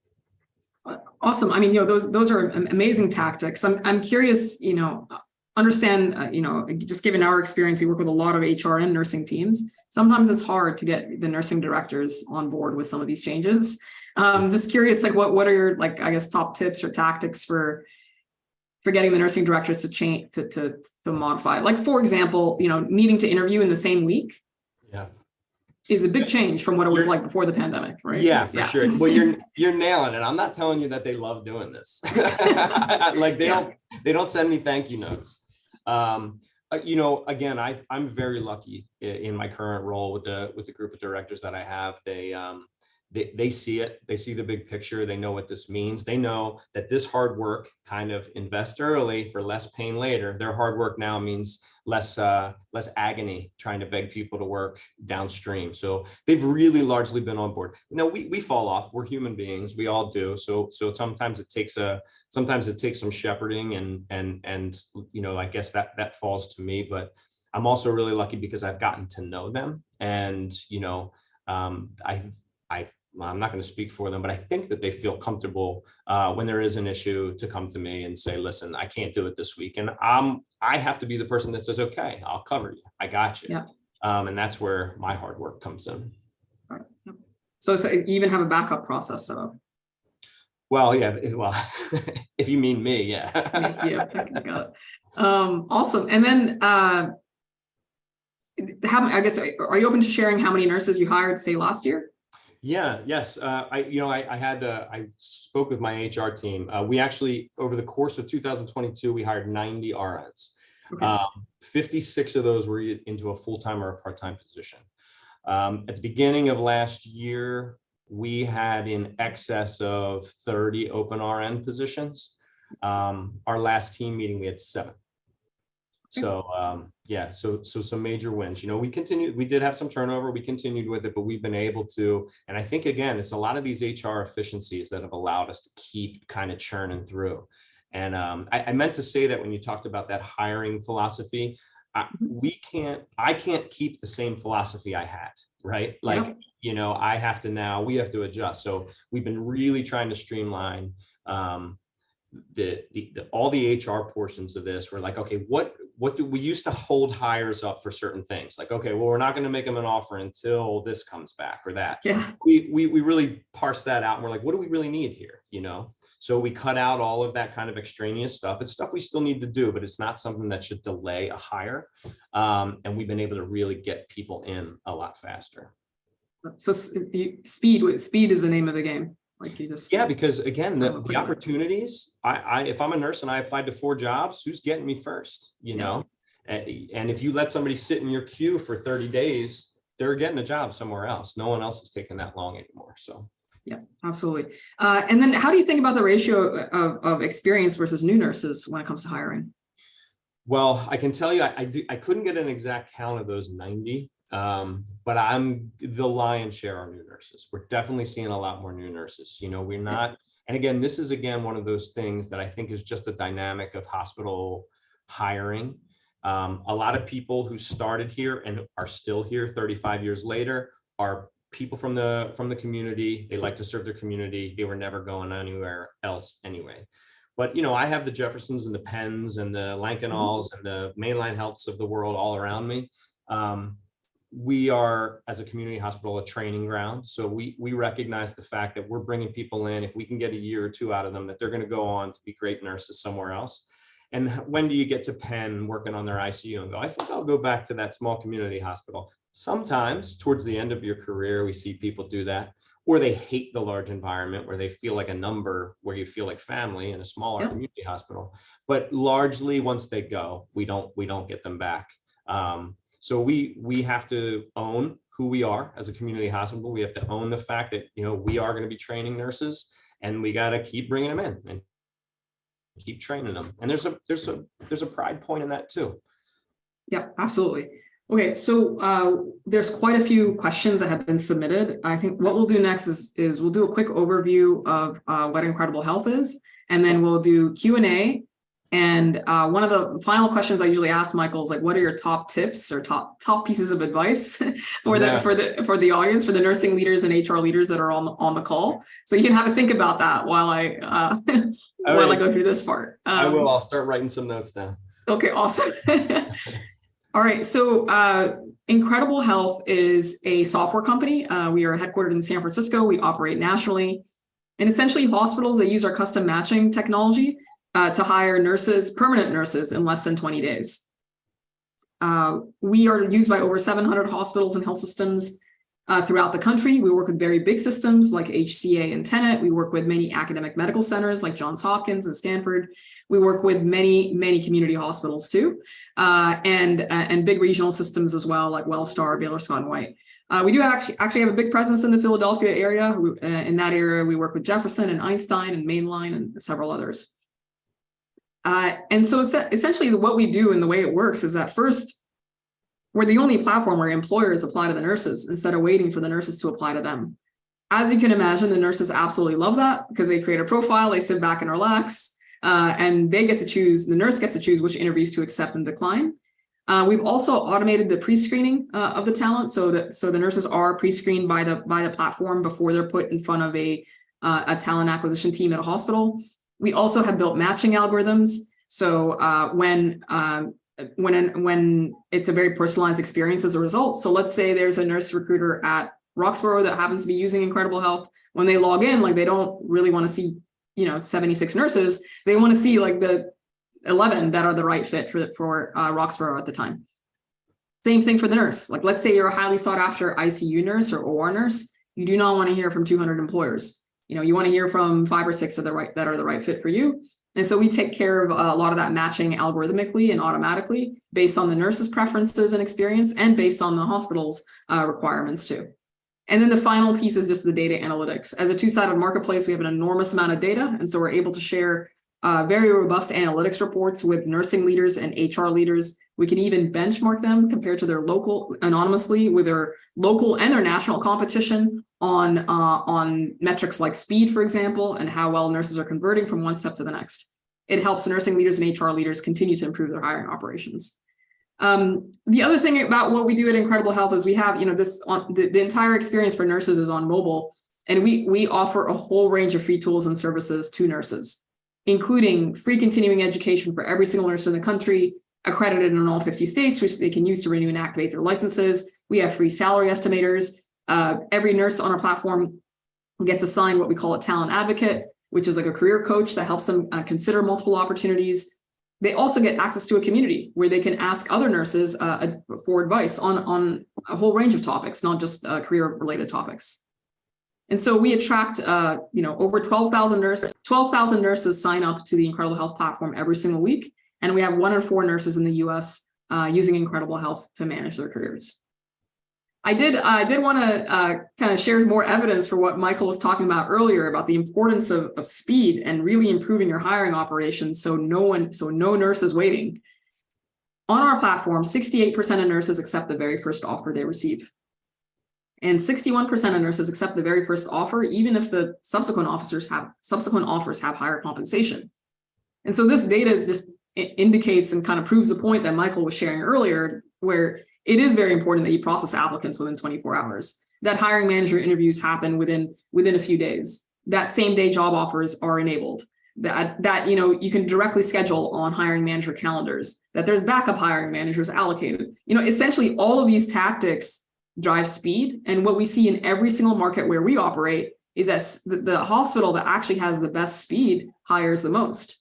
Awesome. I mean, those are amazing tactics. I'm curious, understand, just given our experience, we work with a lot of HR and nursing teams. Sometimes it's hard to get the nursing directors on board with some of these changes. Just curious, what are your, I guess, top tips or tactics for getting the nursing directors to change, to modify? For example, needing to interview in the same week. Yeah. Is a big change from what it was like before the pandemic, right? Yeah, for sure. Well, you're nailing it. I'm not telling you that they love doing this. They don't send me thank you notes. Again, I'm very lucky in my current role with the group of directors that I have. They see it. They see the big picture. They know what this means. They know that this hard work, kind of invest early for less pain later. Their hard work now means less agony trying to beg people to work downstream. So they've really largely been on board. Now we fall off. We're human beings. We all do. So sometimes it takes some shepherding, and I guess that falls to me. But I'm also really lucky because I've gotten to know them, and I'm not going to speak for them, but I think that they feel comfortable when there is an issue to come to me and say, listen, I can't do it this week. And I have to be the person that says, okay, I'll cover you. I got you. Yeah. And that's where my hard work comes in. All right. So you even have a backup process set up? Well, yeah. Well, if you mean me, yeah. Yeah, I got it. Awesome. And then I guess, are you open to sharing how many nurses you hired, say, last year? Yeah, yes. I spoke with my HR team. We actually, over the course of 2022, we hired 90 RNs. Okay. 56 of those were into a full-time or a part-time position. At the beginning of last year, we had in excess of 30 open RN positions. Our last team meeting, we had 7. So so some major wins. We did have some turnover, we continued with it, but we've been able to, and I think, again, it's a lot of these HR efficiencies that have allowed us to keep kind of churning through. And I meant to say that when you talked about that hiring philosophy, I can't keep the same philosophy I had, right? I have to we have to adjust. So we've been really trying to streamline all the HR portions of this. We're like, okay, what do we used to hold hires up for certain things? Like, okay, well, we're not going to make them an offer until this comes back or that. Yeah. We really parse that out, and we're like, what do we really need here? So we cut out all of that kind of extraneous stuff. It's stuff we still need to do, but it's not something that should delay a hire. And we've been able to really get people in a lot faster. So speed is the name of the game. Because again, the opportunities, if I'm a nurse and I applied to 4 jobs, who's getting me first, And if you let somebody sit in your queue for 30 days, they're getting a job somewhere else. No one else is taking that long anymore. So. Yeah, absolutely. And then how do you think about the ratio of experience versus new nurses when it comes to hiring? Well, I can tell you, I couldn't get an exact count of those 90, but the lion's share are new nurses. We're definitely seeing a lot more new nurses. We're not, and again, this is again one of those things that I think is just a dynamic of hospital hiring. A lot of people who started here and are still here 35 years later are people from the community. They like to serve their community. They were never going anywhere else anyway. But, I have the Jeffersons and the Penns and the Lankenalls and the mainline healths of the world all around me. We are, as a community hospital, a training ground. So we recognize the fact that we're bringing people in, if we can get a year or two out of them, that they're going to go on to be great nurses somewhere else. And when do you get to Penn working on their ICU and go, I think I'll go back to that small community hospital? Sometimes towards the end of your career, we see people do that. Or they hate the large environment where they feel like a number, where you feel like family in a smaller community hospital. But largely, once they go, we don't get them back. So we have to own who we are as a community hospital. We have to own the fact that we are going to be training nurses, and we got to keep bringing them in and keep training them. And there's a pride point in that too. Yeah, absolutely. Okay, so there's quite a few questions that have been submitted. I think what we'll do next is we'll do a quick overview of what Incredible Health is, and then we'll do Q&A. And one of the final questions I usually ask Michael is like, what are your top tips or top pieces of advice for the audience, for the nursing leaders and HR leaders that are on the call? So you can have a think about that while I go through this part. I will. I'll start writing some notes down. Okay, awesome. All right, so Incredible Health is a software company. We are headquartered in San Francisco. We operate nationally. And essentially, hospitals, they use our custom matching technology to hire nurses, permanent nurses, in less than 20 days. We are used by over 700 hospitals and health systems throughout the country. We work with very big systems like HCA and Tenet. We work with many academic medical centers like Johns Hopkins and Stanford. We work with many community hospitals too, and big regional systems as well, like Wellstar, Baylor Scott and White. We do actually have a big presence in the Philadelphia area. In that area, we work with Jefferson and Einstein and Mainline and several others. And so essentially what we do and the way it works is that first, we're the only platform where employers apply to the nurses instead of waiting for the nurses to apply to them. As you can imagine, the nurses absolutely love that because they create a profile, they sit back and relax, and they get to choose, the nurse gets to choose which interviews to accept and decline. We've also automated the pre-screening of the talent so the nurses are pre-screened by the platform before they're put in front of a talent acquisition team at a hospital. We also have built matching algorithms. So when it's a very personalized experience as a result. So let's say there's a nurse recruiter at Roxborough that happens to be using Incredible Health. When they log in, like they don't really want to see, 76 nurses. They want to see like the 11 that are the right fit for Roxborough at the time. Same thing for the nurse. Like let's say you're a highly sought after ICU nurse or OR nurse. You do not want to hear from 200 employers. You want to hear from 5 or 6 that are the right fit for you. And so we take care of a lot of that matching algorithmically and automatically based on the nurse's preferences and experience and based on the hospital's requirements too. And then the final piece is just the data analytics. As a two-sided marketplace, we have an enormous amount of data. And so we're able to share very robust analytics reports with nursing leaders and HR leaders. We can even benchmark them compared to their local, anonymously with their local and their national competition on metrics like speed, for example, and how well nurses are converting from one step to the next. It helps nursing leaders and HR leaders continue to improve their hiring operations. The other thing about what we do at Incredible Health is we have, the entire experience for nurses is on mobile, and we offer a whole range of free tools and services to nurses, including free continuing education for every single nurse in the country, accredited in all 50 states, which they can use to renew and activate their licenses. We have free salary estimators. Every nurse on our platform gets assigned what we call a talent advocate, which is like a career coach that helps them consider multiple opportunities. They also get access to a community where they can ask other nurses for advice on a whole range of topics, not just career-related topics. And so we attract, over 12,000 nurses. 12,000 nurses sign up to the Incredible Health platform every single week, and we have 1 in 4 nurses in the U.S. Using Incredible Health to manage their careers. I did want to kind of share more evidence for what Michael was talking about earlier about the importance of speed and really improving your hiring operations so no nurse is waiting. On our platform, 68% of nurses accept the very first offer they receive. And 61% of nurses accept the very first offer, even if the subsequent offers have higher compensation. And so this data is just indicates and kind of proves the point that Michael was sharing earlier, where it is very important that you process applicants within 24 hours, that hiring manager interviews happen within a few days, that same day job offers are enabled, that you can directly schedule on hiring manager calendars, that there's backup hiring managers allocated. Essentially all of these tactics drive speed. And what we see in every single market where we operate is that the hospital that actually has the best speed hires the most,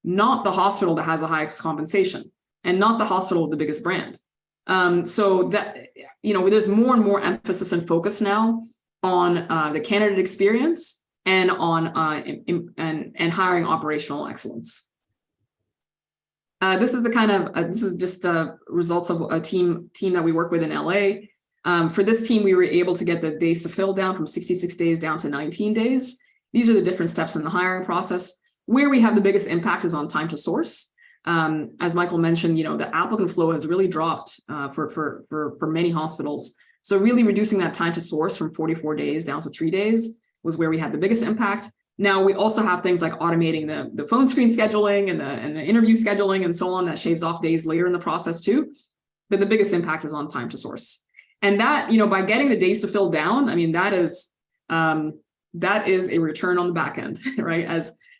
not the hospital that has the highest compensation, and not the hospital with the biggest brand. So that, there's more and more emphasis and focus now on the candidate experience and on and hiring operational excellence. This is the kind of this is just results of a team that we work with in LA. For this team, we were able to get the days to fill down from 66 days down to 19 days. These are the different steps in the hiring process. Where we have the biggest impact is on time to source. As Michael mentioned, the applicant flow has really dropped for many hospitals. So really reducing that time to source from 44 days down to 3 days was where we had the biggest impact. Now we also have things like automating the phone screen scheduling and the interview scheduling and so on that shaves off days later in the process too. But the biggest impact is on time to source. And that, by getting the days to fill down, I mean, that is a return on the back end, right?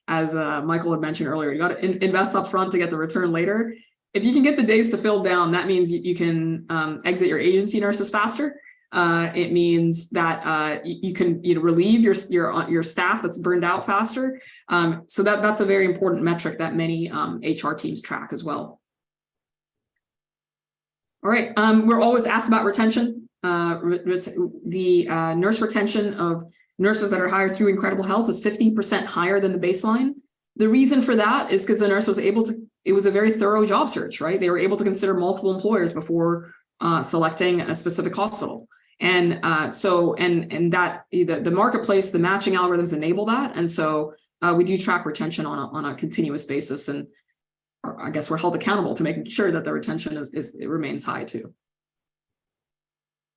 As Michael had mentioned earlier, you got to invest up front to get the return later. If you can get the days to fill down, that means you can exit your agency nurses faster. It means that you can relieve your staff that's burned out faster. So that's a very important metric that many HR teams track as well. All right, we're always asked about retention. The nurse retention of nurses that are hired through Incredible Health is 15% higher than the baseline. The reason for that is because the nurse was able to, it was a very thorough job search, right? They were able to consider multiple employers before selecting a specific hospital. And that the marketplace, the matching algorithms enable that. And so we do track retention on a continuous basis. And I guess we're held accountable to making sure that the retention it remains high too.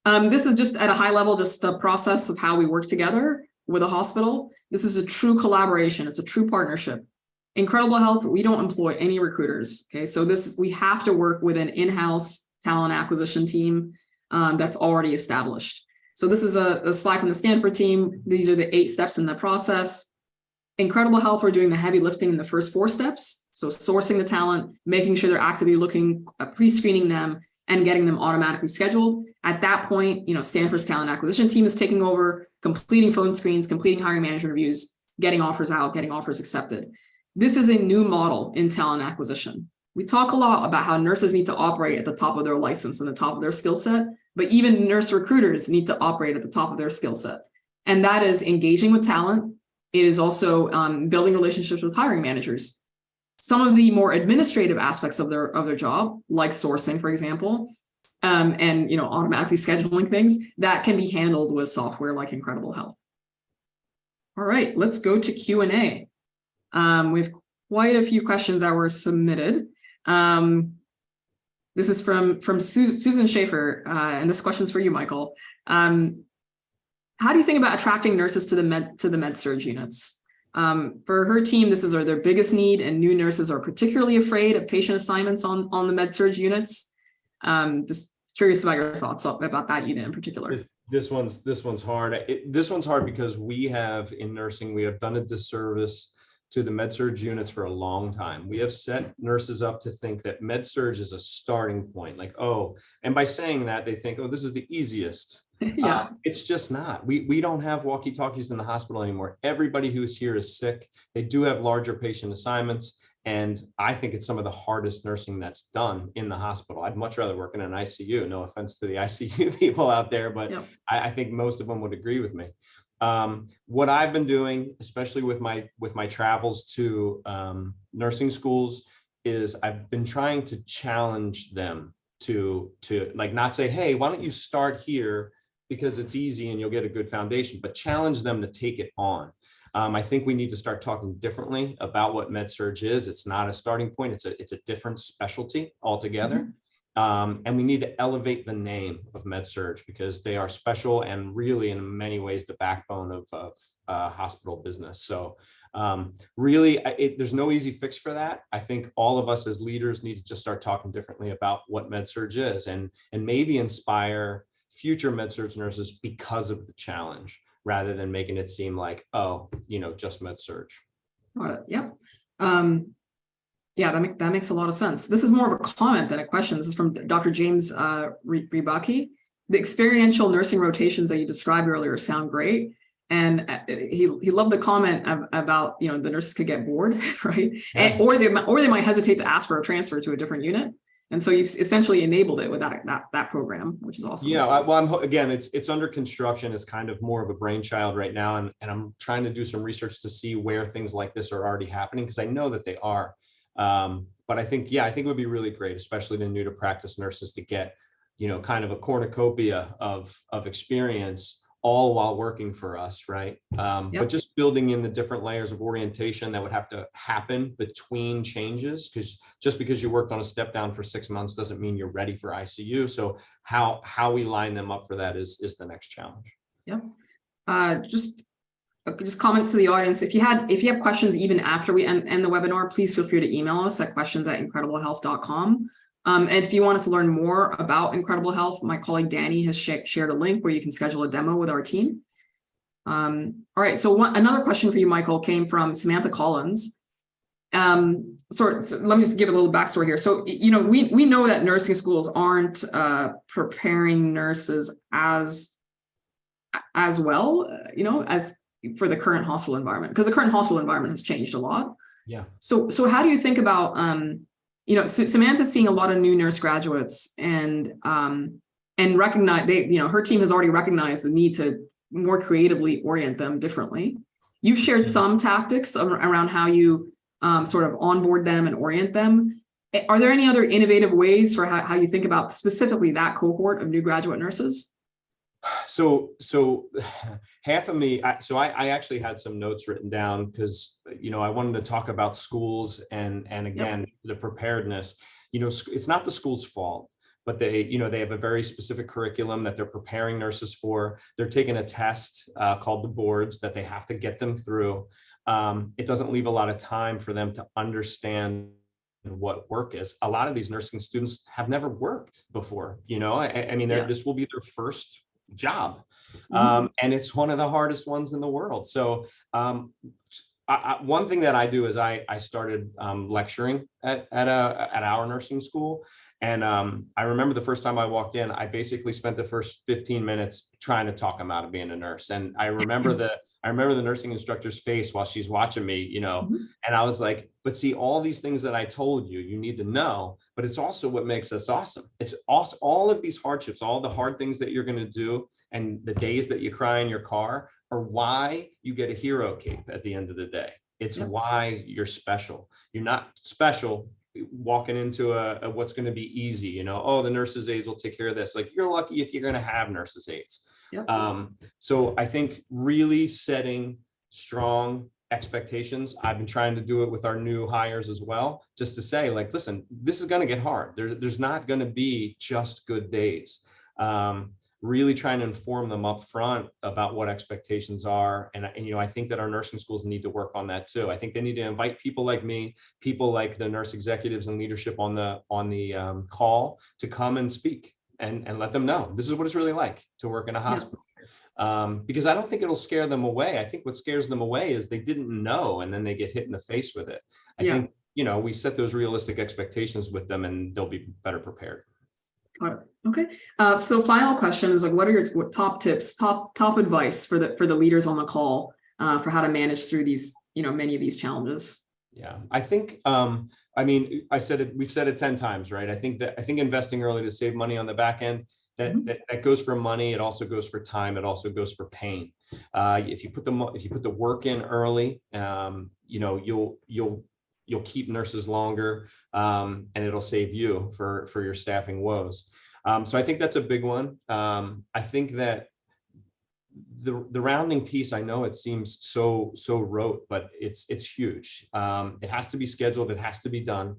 This is just at a high level, just the process of how we work together with a hospital. This is a true collaboration. It's a true partnership. Incredible Health, we don't employ any recruiters. Okay, so we have to work with an in-house talent acquisition team that's already established. So this is a slide from the Stanford team. These are the 8 steps in the process. Incredible Health, we're doing the heavy lifting in the first 4 steps. So sourcing the talent, making sure they're actively looking, pre-screening them, and getting them automatically scheduled. At that point, Stanford's talent acquisition team is taking over, completing phone screens, completing hiring manager reviews, getting offers out, getting offers accepted. This is a new model in talent acquisition. We talk a lot about how nurses need to operate at the top of their license and the top of their skill set, but even nurse recruiters need to operate at the top of their skill set. And that is engaging with talent. It is also building relationships with hiring managers. Some of the more administrative aspects of their job, like sourcing, for example, and automatically scheduling things, that can be handled with software like Incredible Health. All right, let's go to Q&A. We have quite a few questions that were submitted. This is from Susan Schaefer, and this question's for you, Michael. How do you think about attracting nurses to the med-surg units? For her team, this is their biggest need, and new nurses are particularly afraid of patient assignments on the med-surg units. Just curious about your thoughts about that unit in particular. This one's hard. This one's hard because we have in nursing, we have done a disservice to the med-surg units for a long time. We have set nurses up to think that med-surg is a starting point, like, oh, and by saying that, they think, oh, this is the easiest. Yeah. It's just not. We don't have walkie-talkies in the hospital anymore. Everybody who's here is sick. They do have larger patient assignments. And I think it's some of the hardest nursing that's done in the hospital. I'd much rather work in an ICU. No offense to the ICU people out there, but yep. I think most of them would agree with me. What I've been doing, especially with my travels to nursing schools, is I've been trying to challenge them to like not say, hey, why don't you start here because it's easy and you'll get a good foundation, but challenge them to take it on. I think we need to start talking differently about what med-surg is. It's not a starting point. It's a different specialty altogether. And we need to elevate the name of med-surg because they are special and really in many ways the backbone of hospital business. So really, there's no easy fix for that. I think all of us as leaders need to just start talking differently about what med-surg is and maybe inspire future med-surg nurses because of the challenge rather than making it seem like, oh, just med-surg. Got it. Yep. Yeah, that makes a lot of sense. This is more of a comment than a question. This is from Dr. James Ribaki. The experiential nursing rotations that you described earlier sound great. And he loved the comment about, the nurses could get bored, right? Yeah. Or they might hesitate to ask for a transfer to a different unit. And so you've essentially enabled it with that program, which is awesome. Yeah, well, again, it's under construction. It's kind of more of a brainchild right now. And I'm trying to do some research to see where things like this are already happening, because I know that they are. But I think it would be really great, especially to new to practice nurses, to get, kind of a cornucopia of experience all while working for us, right? But just building in the different layers of orientation that would have to happen between changes, because just because you worked on a step down for 6 months doesn't mean you're ready for ICU. So how we line them up for that is the next challenge. Yep. Just comment to the audience. If you have questions even after we end the webinar, please feel free to email us at questions@incrediblehealth.com. And if you wanted to learn more about Incredible Health, my colleague Danny has shared a link where you can schedule a demo with our team. All right, so another question for you, Michael, came from Samantha Collins. So let me just give a little backstory here. So, we know that nursing schools aren't preparing nurses as well, as for the current hospital environment, because the current hospital environment has changed a lot. Yeah. So how do you think about, Samantha's seeing a lot of new nurse graduates and recognize her team has already recognized the need to more creatively orient them differently. You've shared some tactics around how you sort of onboard them and orient them. Are there any other innovative ways for how you think about specifically that cohort of new graduate nurses? So half of me, I actually had some notes written down because, I wanted to talk about schools and again, the preparedness. It's not the school's fault, but they have a very specific curriculum that they're preparing nurses for. They're taking a test called the boards that they have to get them through. It doesn't leave a lot of time for them to understand what work is. A lot of these nursing students have never worked before, this will be their first job. And it's one of the hardest ones in the world. So one thing that I do is I started lecturing at our nursing school. And I remember the first time I walked in, I basically spent the first 15 minutes trying to talk them out of being a nurse. And I remember the nursing instructor's face while she's watching me, and I was like, but see, all these things that I told you, you need to know, but it's also what makes us awesome. It's also all of these hardships, all the hard things that you're going to do, and the days that you cry in your car are why you get a hero cape at the end of the day. It's why you're special. You're not special walking into a what's going to be easy, the nurses' aides will take care of this. Like, you're lucky if you're going to have nurses' aides. So I think really setting strong expectations. I've been trying to do it with our new hires as well, just to say, like, listen, this is going to get hard. There's not going to be just good days. Really trying to inform them up front about what expectations are. And I think that our nursing schools need to work on that too. I think they need to invite people like me, people like the nurse executives and leadership on the call to come and speak and let them know this is what it's really like to work in a hospital. Because I don't think it'll scare them away. I think what scares them away is they didn't know, and then they get hit in the face with it. I think, we set those realistic expectations with them and they'll be better prepared. Got it. Okay. So final question is, like, what are your top tips, top advice for the leaders on the call for how to manage through these, many of these challenges? Yeah, I think, we've said it 10 times, right? I think investing early to save money on the back end, that goes for money. It also goes for time. It also goes for pain. If you put the work in early, you'll keep nurses longer, and it'll save you for your staffing woes. So I think that's a big one. I think that the rounding piece, I know it seems so rote, but it's huge. It has to be scheduled. It has to be done.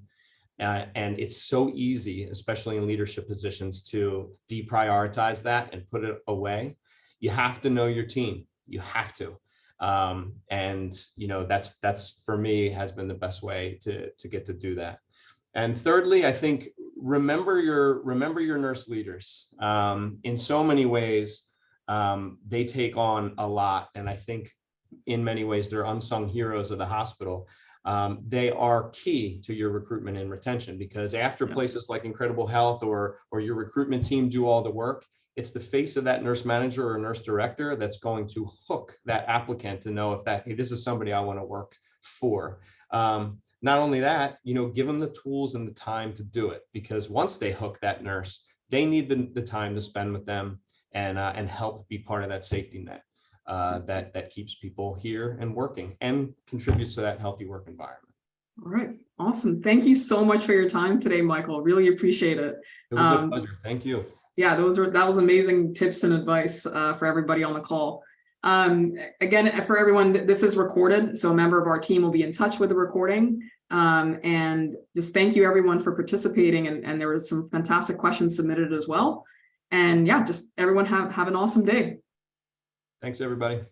And it's so easy, especially in leadership positions, to deprioritize that and put it away. You have to know your team. You have to. And that's for me has been the best way to get to do that. And thirdly, I think remember your nurse leaders. In so many ways, they take on a lot, and I think in many ways they're unsung heroes of the hospital. They are key to your recruitment and retention, because after places like Incredible Health or your recruitment team do all the work, it's the face of that nurse manager or nurse director that's going to hook that applicant to know if hey, this is somebody I want to work for. Not only that, give them the tools and the time to do it, because once they hook that nurse, they need the time to spend with them and help be part of that safety net that keeps people here and working and contributes to that healthy work environment. All right, awesome. Thank you so much for your time today, Michael. Really appreciate it. It was a pleasure. Thank you. Yeah, that was amazing tips and advice for everybody on the call. Again, for everyone, this is recorded, so a member of our team will be in touch with the recording. And just thank you everyone for participating, and there were some fantastic questions submitted as well. And yeah, just everyone have an awesome day. Thanks, everybody.